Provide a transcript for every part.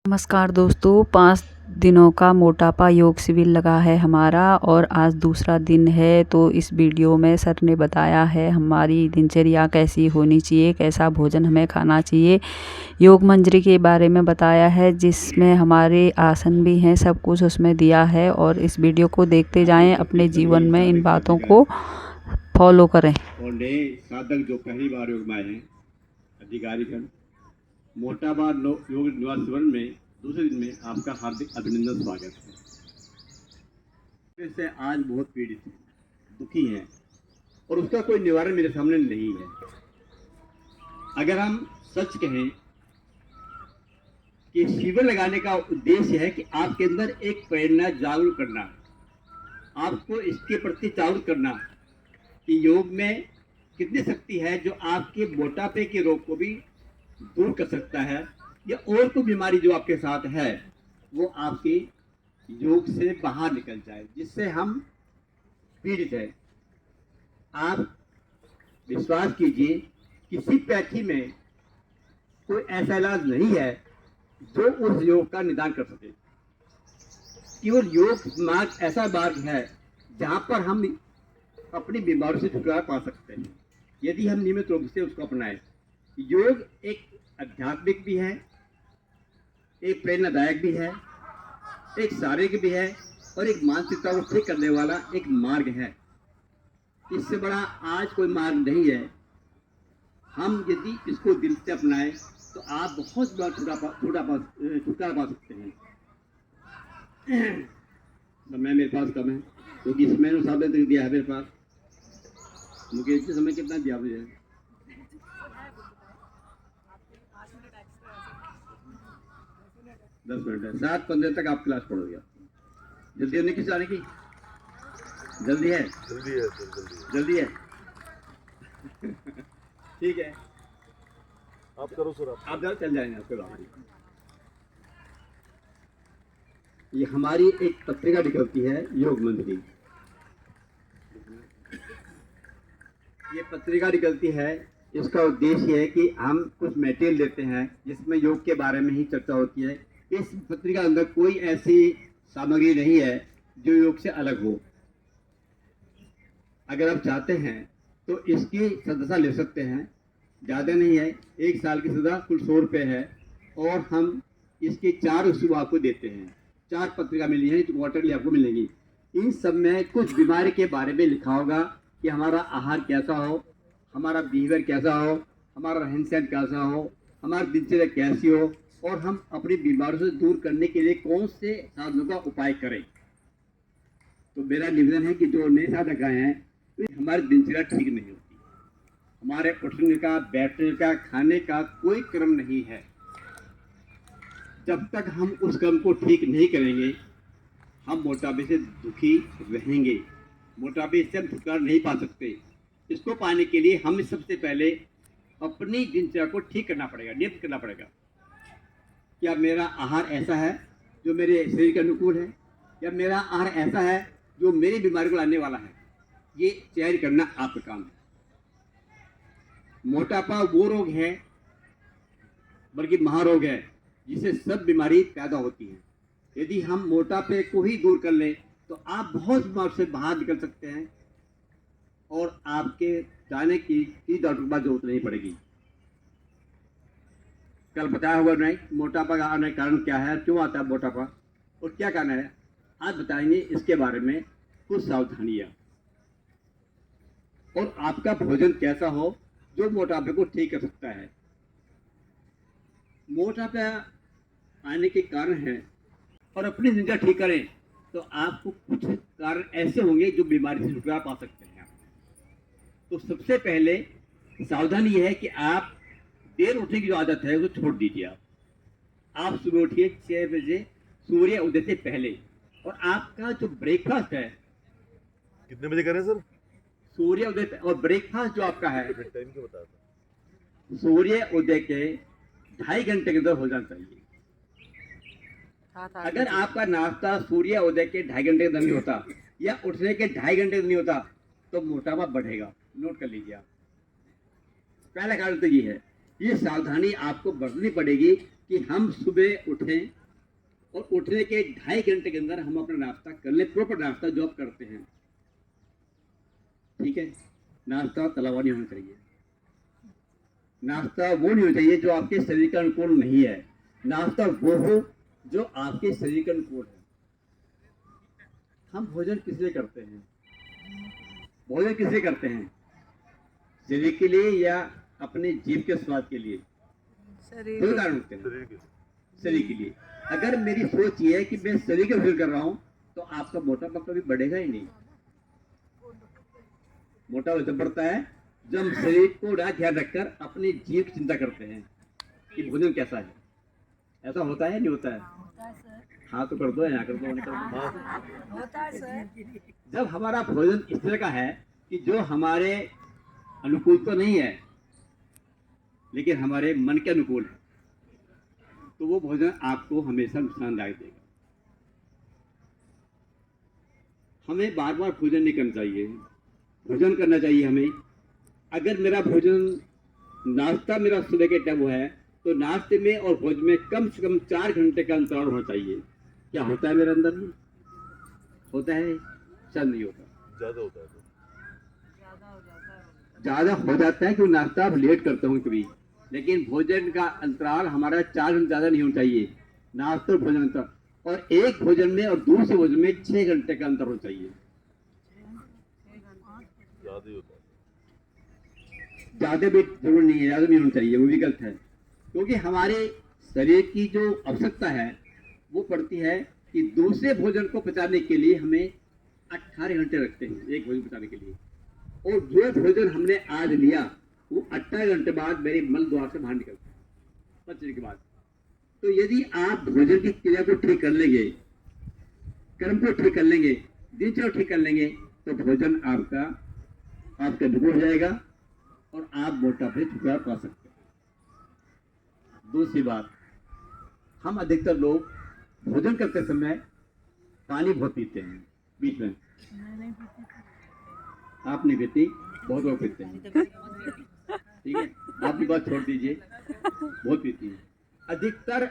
नमस्कार दोस्तों, 5 दिनों का मोटापा योग शिविर लगा है हमारा और आज दूसरा दिन है। तो इस वीडियो में सर ने बताया है हमारी दिनचर्या कैसी होनी चाहिए, कैसा भोजन हमें खाना चाहिए। योग मंजरी के बारे में बताया है जिसमें हमारे आसन भी हैं, सब कुछ उसमें दिया है। और इस वीडियो को देखते जाएं, अपने जीवन में इन बातों को फॉलो करें। और नए साधक जो पहली बार योग में आए हैं, अधिकारीगण, मोटापा योग निवास शिविर में दूसरे दिन में आपका हार्दिक अभिनंदन स्वागत है। इससे आज बहुत पीड़ित हैं, दुखी हैं और उसका कोई निवारण मेरे सामने नहीं है। अगर हम सच कहें कि शिविर लगाने का उद्देश्य है कि आपके अंदर एक प्रेरणा जागरूक करना, आपको इसके प्रति जागरूक करना कि योग में कितनी शक्ति है जो आपके मोटापे के रोग को भी दूर कर सकता है, या और कोई बीमारी जो आपके साथ है वो आपके योग से बाहर निकल जाए, जिससे हम पीड़ित हैं। आप विश्वास कीजिए, किसी पैथी में कोई ऐसा इलाज नहीं है जो उस योग का निदान कर सके। केवल योग मार्ग ऐसा मार्ग है जहाँ पर हम अपनी बीमारी से छुटकारा पा सकते हैं, यदि हम नियमित रूप से उसको अपनाएं। योग एक आध्यात्मिक भी है, एक प्रेरणादायक भी है, एक शारीरिक भी है और एक मानसिकता को ठीक करने वाला एक मार्ग है। इससे बड़ा आज कोई मार्ग नहीं है। हम यदि इसको दिल से अपनाएं तो आप बहुत बड़ा छुटकारा पा सकते हैं। समय मेरे पास कम है क्योंकि समय अनुसार दिया है मेरे पास। मुझे इतने समय कितना दिया मुझे? 10 मिनट है। 7:15 तक आप क्लास पढ़ोगे। जल्दी होने की जाने की जल्दी है? जल्दी है सर, जल्दी है। ठीक है, आप करो सर। आप जरा चल जाएंगे आपके बाहर। ये हमारी एक पत्रिका निकलती है, योग मंजरी। ये पत्रिका निकलती है, इसका उद्देश्य है कि हम कुछ मटेरियल देते हैं जिसमें योग के बारे में ही चर्चा होती है। इस पत्रिका के अंदर कोई ऐसी सामग्री नहीं है जो योग से अलग हो। अगर आप चाहते हैं तो इसकी सदस्यता ले सकते हैं, ज़्यादा नहीं है। 1 साल की सदस्यता कुल 100 रुपये है और हम इसके 4 इशू आपको देते हैं। 4 पत्रिका मिली है, क्वार्टरली आपको मिलेगी। इन सब में कुछ बीमारी के बारे में लिखा होगा कि हमारा आहार कैसा हो, हमारा बिहेवियर कैसा हो, हमारा रहन सहन कैसा हो, हमारी दिनचर्या कैसी हो और हम अपनी बीमारियों से दूर करने के लिए कौन से साधनों का उपाय करें। तो मेरा निवेदन है कि जो नए साधक आए हैं तो हमारी दिनचर्या ठीक नहीं होती, हमारे उठने का, बैठने का, खाने का कोई क्रम नहीं है। जब तक हम उस क्रम को ठीक नहीं करेंगे हम मोटापे से दुखी रहेंगे। मोटापे से हम छुटकारा नहीं पा सकते। इसको पाने के लिए हमें सबसे पहले अपनी दिनचर्या को ठीक करना पड़ेगा, नियमित करना पड़ेगा। क्या मेरा आहार ऐसा है जो मेरे शरीर के अनुकूल है, या मेरा आहार ऐसा है जो मेरी बीमारी को लाने वाला है? ये चयन करना आपका काम है। मोटापा वो रोग है, बल्कि महारोग है, जिससे सब बीमारी पैदा होती है। यदि हम मोटापे को ही दूर कर लें तो आप बहुत बीमारी से बाहर निकल सकते हैं और आपके जाने की डॉक्टर के पास जरूरत नहीं पड़ेगी। कल बताया हुआ नहीं मोटापा का आने का कारण क्या है, क्यों आता है मोटापा और क्या कारण है, आज बताएंगे इसके बारे में कुछ सावधानियां। और आपका भोजन कैसा हो जो मोटापे को ठीक कर सकता है। मोटापा आने के कारण है और अपनी जिंदगी ठीक करें तो आपको कुछ कारण ऐसे होंगे जो बीमारी से छुटकारा पा सकते हैं। तो सबसे पहले सावधानी यह है कि आप देर उठने की जो आदत है वो छोड़ दीजिए। आप सुबह उठिए 6 बजे सूर्य उदय से पहले, और आपका जो ब्रेकफास्ट है कितने बजे करें सर? सूर्य उदय, और ब्रेकफास्ट जो आपका है टाइम क्या बता था? सूर्य उदय के 2.5 घंटे के अंदर हो जाना चाहिए। अगर आपका नाश्ता सूर्य उदय के 2.5 घंटे के अंदर नहीं होता या उठने के 2.5 घंटे के अंदर नहीं होता तो मोटापा बढ़ेगा। नोट कर लीजिए आप। पहला कारण तो ये है, ये सावधानी आपको बरतनी पड़ेगी कि हम सुबह उठें और उठने के 2.5 घंटे के अंदर हम अपना नाश्ता कर लें, प्रॉपर नाश्ता जो आप करते हैं। ठीक है, नाश्ता तला हुआ नहीं होना चाहिए, नाश्ता वो नहीं होना चाहिए जो आपके शरीर का अनुकूल नहीं है, नाश्ता वो हो जो आपके शरीर का अनुकूल है। हम भोजन किस लिए करते हैं? भोजन किस लिए करते हैं? शरीर के लिए या अपने जीभ के स्वाद के लिए? दो कारण होते हैं शरीर के शरीर के लिए। अगर मेरी सोच ये है कि मैं शरीर के भोजन कर रहा हूँ तो आपका मोटापा कभी बढ़ेगा ही नहीं। मोटापा जब बढ़ता है जब हम शरीर को ध्यान रखकर अपनी जीव की चिंता करते हैं कि भोजन कैसा है। ऐसा होता है नहीं होता है? हाँ तो कर दो, यहाँ कर दो, नहीं कर दो। होता है सर। जब हमारा भोजन इस तरह का है कि जो हमारे अनुकूल तो नहीं है लेकिन हमारे मन के अनुकूल है, तो वो भोजन आपको हमेशा नुकसानदायक देगा। हमें बार बार भोजन नहीं करना चाहिए, भोजन करना चाहिए हमें। अगर मेरा भोजन नाश्ता मेरा सुबह के टाइम है तो नाश्ते में और भोजन में कम से कम 4 घंटे का अंतराल होना चाहिए। क्या होता है मेरे अंदर में? होता है? शायद नहीं होता, ज्यादा होता है तो। ज्यादा हो जाता है क्योंकि नाश्ता आप लेट करते हो कभी, लेकिन भोजन का अंतराल हमारा 4 घंटे ज्यादा नहीं होना चाहिए, नाश्ता और भोजन अंतर। और एक भोजन में और दूसरे भोजन में 6 घंटे का अंतर होना चाहिए। ज्यादा ही होता है। ज्यादा भी जरूर नहीं है, ज्यादा भी होना चाहिए, वो भी गलत है। क्योंकि हमारे शरीर की जो आवश्यकता है वो पड़ती है कि दूसरे भोजन को पचाने के लिए हमें 18 घंटे लगते हैं एक भोजन पचाने के लिए, और जो भोजन हमने आज लिया वो 18 घंटे बाद मेरे मल द्वार से बाहर निकलता है पचने के बाद। तो यदि आप भोजन की क्रिया को ठीक कर लेंगे, कर्म को ठीक कर लेंगे, दिनचर्या ठीक कर लेंगे, तो भोजन आपका अनुकूल हो जाएगा और आप मोटापे से छुटकारा पा सकते हैं। दूसरी बात, हम अधिकतर लोग भोजन करते समय पानी बहुत पीते हैं बीच में। आप नहीं पीती, बहुत लोग पीते हैं। ठीक है, आपकी बात छोड़ दीजिए, बहुत पीती हैं। अधिकतर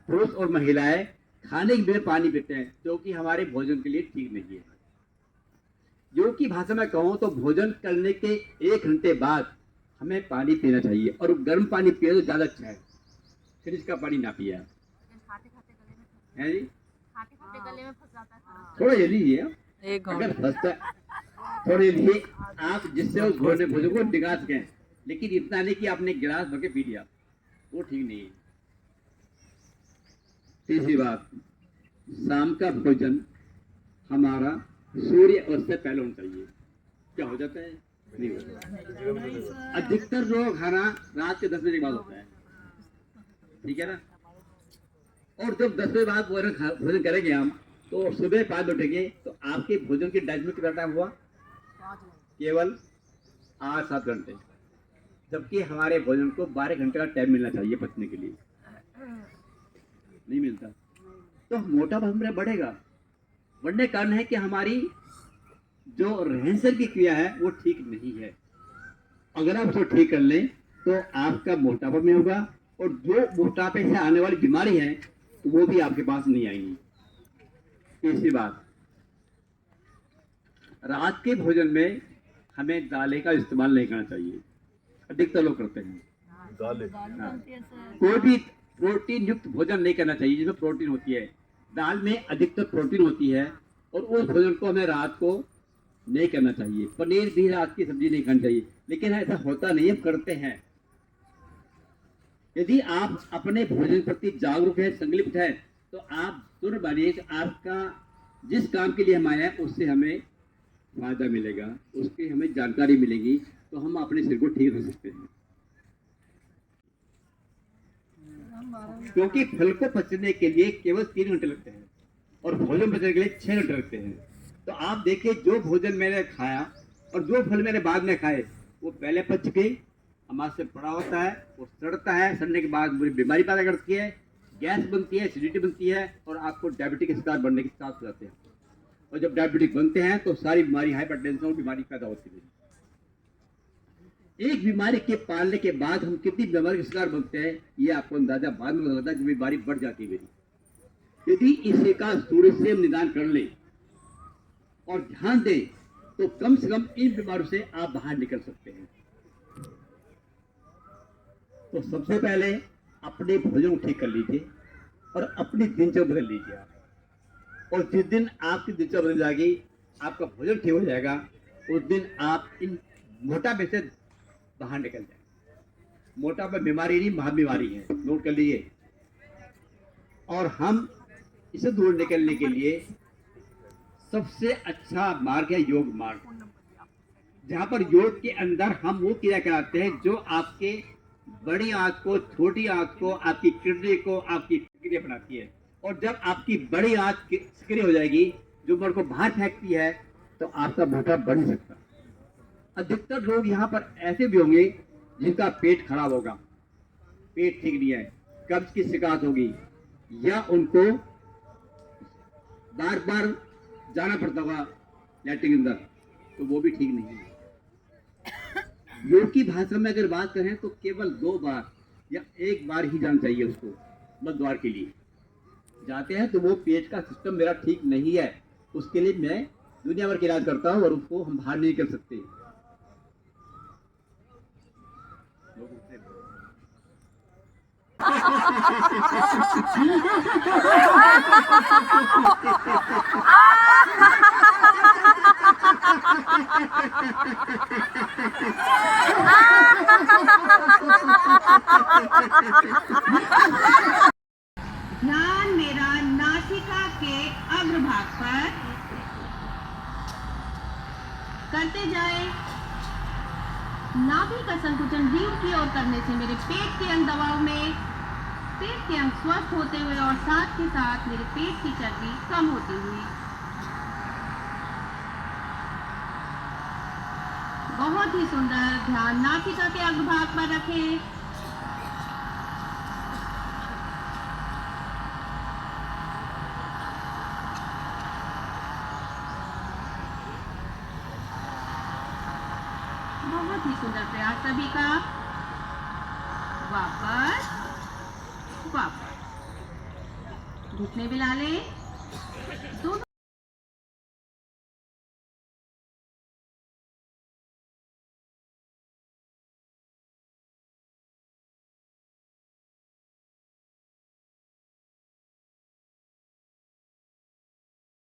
पुरुष और महिलाएं खाने के बिना पानी पीते हैं जो कि हमारे भोजन के लिए ठीक नहीं है। योग की भाषा में कहूँ तो भोजन करने के 1 घंटे बाद हमें पानी पीना चाहिए, और गर्म पानी पिए तो ज्यादा अच्छा है, फ्रिज का पानी ना पिया है जी। गले में फंस जाता है। थोड़ा ये लीजिए, एक अगर फंसता थोड़े लिए आप जिससे उस भोजन को निकाल सकें, लेकिन इतना नहीं कि आपने गिलास भर के पी लिया, वो ठीक नहीं है। तीसरी बात, शाम का भोजन हमारा सूर्य अस्त से पहले होना चाहिए। क्या हो जाता है? नहीं होता। अधिकतर जो खाना रात के 10 बजे के बाद होता है, ठीक है ना। और जब 10 बजे बाद भोजन करेंगे हम तो सुबह 5 बजे उठेंगे तो आपके भोजन की डाइजेशन कितना टाइम हुआ? केवल 8-7 घंटे, जबकि हमारे भोजन को 12 घंटे का टाइम मिलना चाहिए पचने के लिए, नहीं मिलता। तो मोटापा हमारा बढ़ेगा। बढ़ने का कारण है कि हमारी जो रहन सहन की क्रिया है वो ठीक नहीं है। अगर आप उसको ठीक कर लें तो आपका मोटापा में होगा, और जो मोटापे से आने वाली बीमारी है तो वो भी आपके पास नहीं आएंगी। तीसरी बात, रात के भोजन में हमें दालें का इस्तेमाल नहीं करना चाहिए, अधिकतर लोग करते हैं। दालें हाँ। कोई भी प्रोटीन युक्त भोजन नहीं करना चाहिए जिसमें प्रोटीन होती है। दाल में अधिकतर प्रोटीन होती है और उस भोजन को हमें रात को नहीं करना चाहिए। पनीर भी रात की सब्जी नहीं खानी चाहिए, लेकिन ऐसा होता नहीं है, करते हैं। यदि आप अपने भोजन प्रति जागरूक है, संकल्पित है, तो आप सुन बनिए कि आपका जिस काम के लिए हम आए हैं उससे हमें फायदा मिलेगा, उसकी हमें जानकारी मिलेगी, तो हम अपने शरीर को ठीक रख सकते हैं। क्योंकि फल को पचने के लिए केवल 3 घंटे लगते हैं और भोजन पचने के लिए 6 घंटे लगते हैं। तो आप देखिए, जो भोजन मैंने खाया और जो फल मैंने बाद में खाए वो पहले पच के हमारे से पड़ा होता है, वो सड़ता है, सड़ने के बाद बुरी बीमारी पैदा करती है, गैस बनती है, एसिडिटी बनती है, और आपको डायबिटीज के शिकार बनने के साथ हो जाते हैं। और जब डायबिटिक बनते हैं तो सारी बीमारी, हाइपरटेंशन बीमारी पैदा होती है। एक बीमारी के पालने के बाद हम कितनी बीमारी का शिकार बनते हैं, ये आपको अंदाजा बाद में लगता है कि बीमारी बढ़ जाती है मेरी। यदि इसे का थोड़े से हम निदान कर लें और ध्यान दें तो कम से कम इन बीमारियों से आप बाहर निकल सकते हैं। तो सबसे पहले अपने भोजन को ठीक कर लीजिए और अपनी दिनचर्या बदल लीजिए आप। और जिस दिन आपकी दिनचर्या बदल जाएगी, आपका भोजन ठीक हो जाएगा, उस दिन आप इन मोटापे से बाहर निकल जाएंगे। मोटापा बीमारी नहीं, महा बीमारी है, नोट कर लीजिए। और हम इसे दूर निकलने के लिए सबसे अच्छा मार्ग है योग मार्ग, जहाँ पर योग के अंदर हम वो क्रिया कराते हैं जो आपके बड़ी आंत को, छोटी आंत को, आपकी किडनी को, आपकी क्रिया बनाती है। और जब आपकी बड़ी आंत सक्रिय हो जाएगी, जो ब्लड को बाहर फेंकती है, तो आपका मोटापा बढ़ नहीं सकता। अधिकतर लोग यहाँ पर ऐसे भी होंगे जिनका पेट खराब होगा, पेट ठीक नहीं है, कब्ज की शिकायत होगी, या उनको बार बार जाना पड़ता होगा लैट्रिन के अंदर, तो वो भी ठीक नहीं है। योग की भाषा में अगर बात करें तो केवल 2 बार या 1 बार ही जाना चाहिए उसको, मल द्वार के लिए जाते हैं तो वो पेट का सिस्टम मेरा ठीक नहीं है, उसके लिए मैं दुनिया भर के इलाज करता हूँ और उसको हम बाहर नहीं कर सकते। ध्यान मेरा नासिका के अग्रभाग पर करते जाए। नाभि का संकुचन रीढ़ की ओर करने से मेरे पेट के अंग दबाव में पेट के अंग स्वस्थ होते हुए और साथ के साथ मेरे पेट की चर्बी कम होती हुई। बहुत ही सुंदर। ध्यान नासिका के अग्रभाग पर रखें। बहुत ही सुंदर प्रयास सभी का। वापस वापस घुटने मिला ले। दोनों